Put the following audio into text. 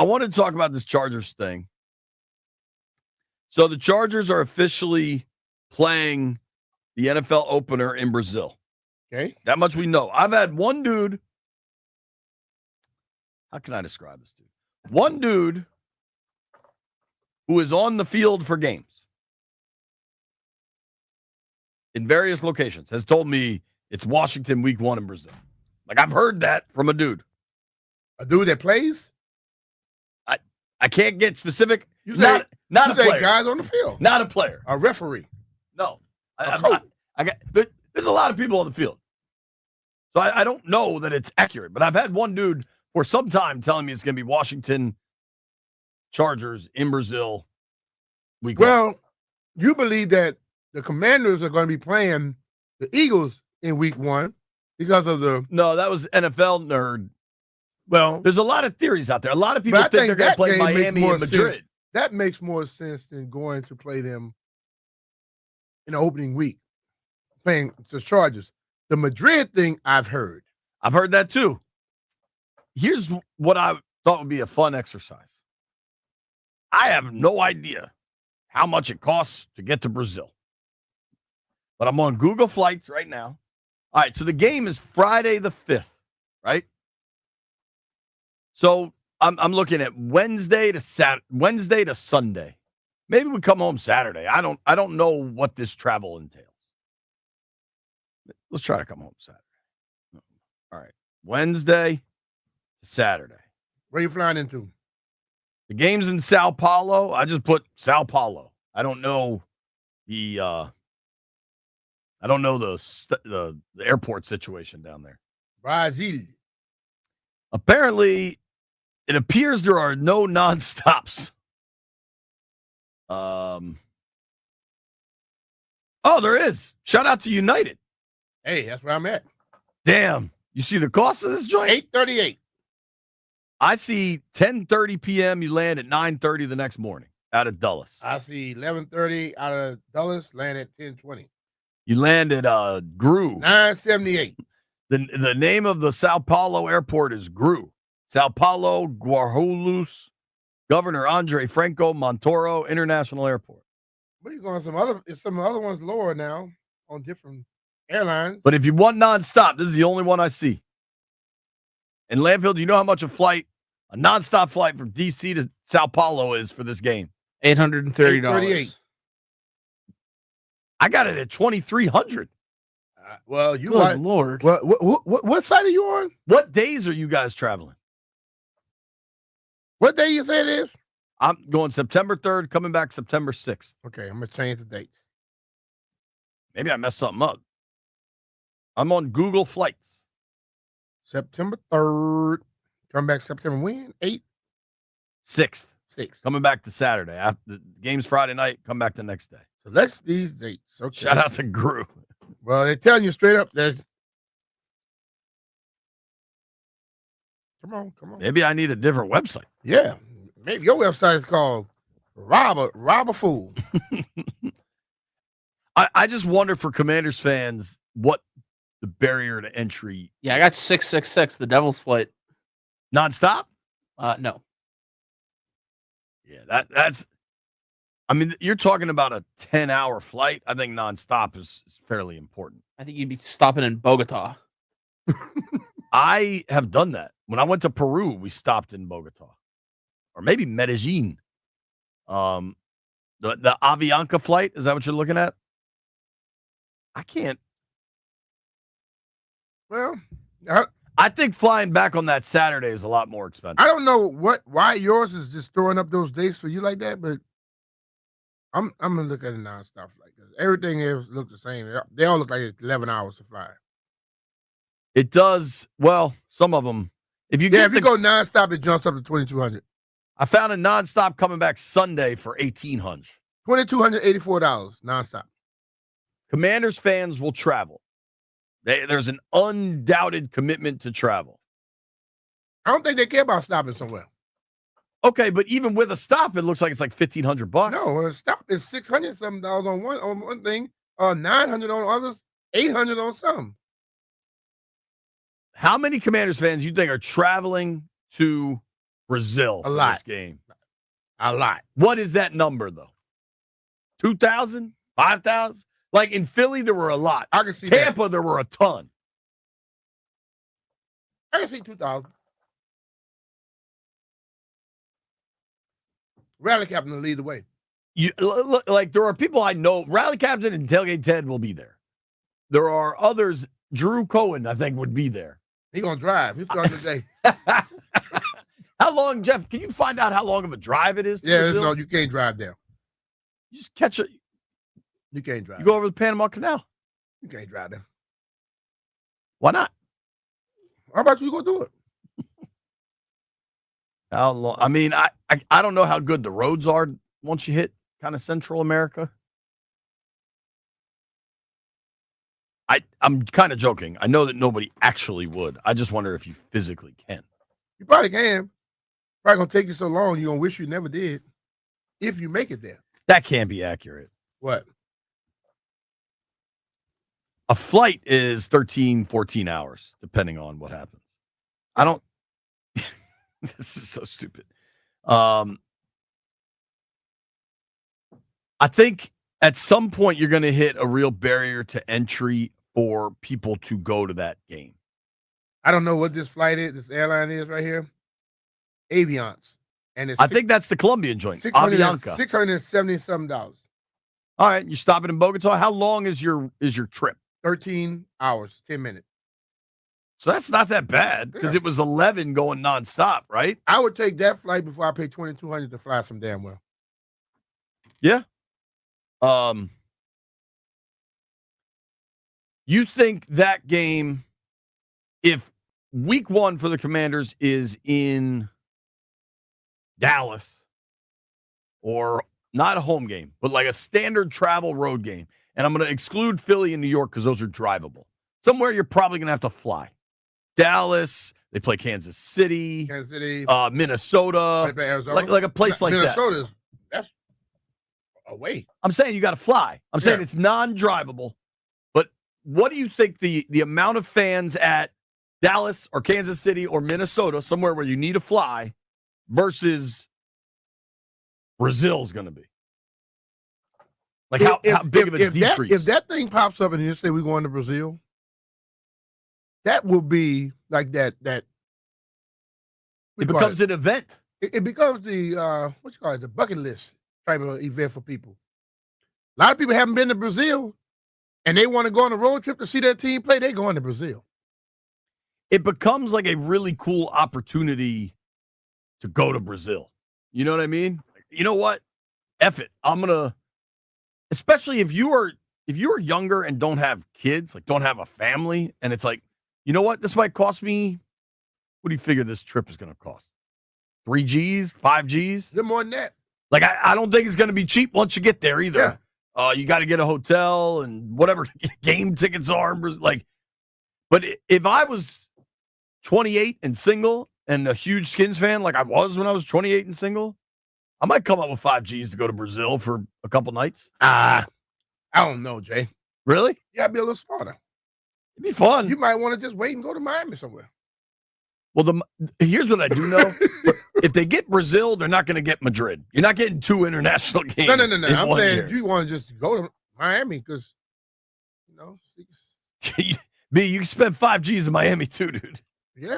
I wanted to talk about this Chargers thing. So the Chargers are officially playing the NFL opener in Brazil. Okay. That much we know. I've had one dude. How can I describe this dude? One dude who is on the field for games in various locations has told me it's Washington week 1 in Brazil. Like, I've heard that from a dude. A dude that plays? I can't get specific. You not a player. Guys on the field. Not a player. A referee. No. There's a lot of people on the field. So I don't know that it's accurate, but I've had one dude for some time telling me it's going to be Washington Chargers in Brazil week 1. Well, you believe that the Commanders are going to be playing the Eagles in week 1 because of the... No, that was NFL nerd. Well, there's a lot of theories out there. A lot of people think they're going to play Miami and Madrid. Sense. That makes more sense than going to play them in the opening week, playing the Chargers. The Madrid thing, I've heard. I've heard that too. Here's what I thought would be a fun exercise. I have no idea how much it costs to get to Brazil, but I'm on Google Flights right now. All right, so the game is Friday the 5th, right? So I'm looking at Wednesday to Sunday. Maybe we come home Saturday. I don't know what this travel entails. Let's try to come home Saturday. All right, Wednesday to Saturday. Where are you flying into? The game's in Sao Paulo. I just put Sao Paulo. I don't know the airport situation down there. Brazil. Apparently, it appears there are no nonstops. Oh, there is. Shout out to United. Hey, that's where I'm at. Damn. You see the cost of this joint? $8.38. I see 10:30 p.m. You land at 9:30 the next morning out of Dulles. I see 11:30 out of Dulles, land at 10:20. You land at GRU. 978. The name of the Sao Paulo airport is GRU. Sao Paulo Guarulhos Governor Andre Franco Montoro International Airport. What are you going some other ones lower now on different airlines? But if you want nonstop, this is the only one I see. In Landfill, do you know how much a nonstop flight from DC to Sao Paulo is for this game? $830. I got it at $2,300. Well, you Good Lord. What side are you on? What days are you guys traveling? What day you say it is? I'm going September 3rd, coming back September 6th. Okay, I'm going to change the dates. Maybe I messed something up. I'm on Google Flights. September 3rd. Come back September when? 8th? 6th. 6th. Coming back to Saturday. After the game's Friday night, come back the next day. So let's these dates. Okay. Shout out to GRU. Well, they're telling you straight up that. Come on. Maybe I need a different website. Yeah. Maybe your website is called Robber Fool. I just wonder for Commanders fans what the barrier to entry. Yeah, I got 666, the Devil's flight. Nonstop? No. Yeah, that's. I mean, you're talking about a 10-hour flight. I think nonstop is fairly important. I think you'd be stopping in Bogota. I have done that. When I went to Peru, we stopped in Bogota. Or maybe Medellin. The Avianca flight, is that what you're looking at? I can't. Well, I think flying back on that Saturday is a lot more expensive. I don't know why yours is just throwing up those dates for you like that, but I'm gonna look at it nonstop like this. Everything else looks the same. They all look like it's 11 hours to fly. It does. Well, some of them. If you go nonstop, it jumps up to 2,200. I found a nonstop coming back Sunday for $1,800. $2,284 nonstop. Commanders fans will travel. There's an undoubted commitment to travel. I don't think they care about stopping somewhere. Okay, but even with a stop, it looks like it's like $1,500. No, a stop is $600 something on one thing, $900 on others, $800 on some. How many Commanders fans you think are traveling to Brazil A for lot. this game. A lot. What is that number, though? 2,000? 5,000? Like in Philly, there were a lot. I can see Tampa, there were a ton. I can see 2,000. Rally captain will lead the way. Like there are people I know. Rally captain and tailgate Ted will be there. There are others. Drew Cohen, I think, would be there. He's gonna drive. He's starting today. How long, Jeff? Can you find out how long of a drive it is? To Brazil? No, you can't drive there. You just catch it. You can't drive. You go over the Panama Canal. You can't drive there. Why not? How about you go do it? How long? I mean, I don't know how good the roads are once you hit kind of Central America. I'm kind of joking. I know that nobody actually would. I just wonder if you physically can. You probably can. Probably gonna take you so long you're gonna wish you never did. If you make it there. That can't be accurate. What? A flight is 13, 14 hours, depending on what happens. I don't. This is so stupid. I think at some point you're going to hit a real barrier to entry for people to go to that game. I don't know what this flight is, this airline is right here. Aviance. And it's I think that's the Colombian joint. Avianca. $670-something. All right, you're stopping in Bogota. How long is your trip? 13 hours, 10 minutes. So that's not that bad because it was 11 going nonstop, right? I would take that flight before I pay $2,200 to fly some damn well. Yeah. You think that game, if week 1 for the Commanders is in Dallas, or not a home game, but like a standard travel road game, and I'm going to exclude Philly and New York because those are drivable. Somewhere you're probably going to have to fly. Dallas, they play Kansas City, Minnesota, play Arizona. Like a place like Minnesota's, that's away. I'm saying you got to fly. I'm saying it's non-drivable. But what do you think the amount of fans at Dallas or Kansas City or Minnesota, somewhere where you need to fly, versus Brazil is going to be? Like how big of a decrease? If that thing pops up and you say we're going to Brazil, that will be like that. It becomes an event. It becomes the what you call it, the bucket list type of event for people. A lot of people haven't been to Brazil, and they want to go on a road trip to see their team play. They going to Brazil. It becomes like a really cool opportunity to go to Brazil. You know what I mean? You know what? F it. I'm gonna. Especially if you are younger and don't have kids, like don't have a family, and it's like, you know what? This might cost me. What do you figure this trip is going to cost? 3 G's, 5 G's? They're more than that. Like I don't think it's going to be cheap once you get there either. Yeah. You got to get a hotel and whatever game tickets are. Like, but if I was 28 and single and a huge Skins fan, like I was when I was 28 and single, I might come up with 5 G's to go to Brazil for a couple nights. I don't know, Jay. Really? You gotta be a little smarter. It'd be fun. You might want to just wait and go to Miami somewhere. Well, here's what I do know. If they get Brazil, they're not going to get Madrid. You're not getting 2 international games. No. I'm saying year. you want to just go to Miami because, B, you can spend 5 G's in Miami too, dude. Yeah.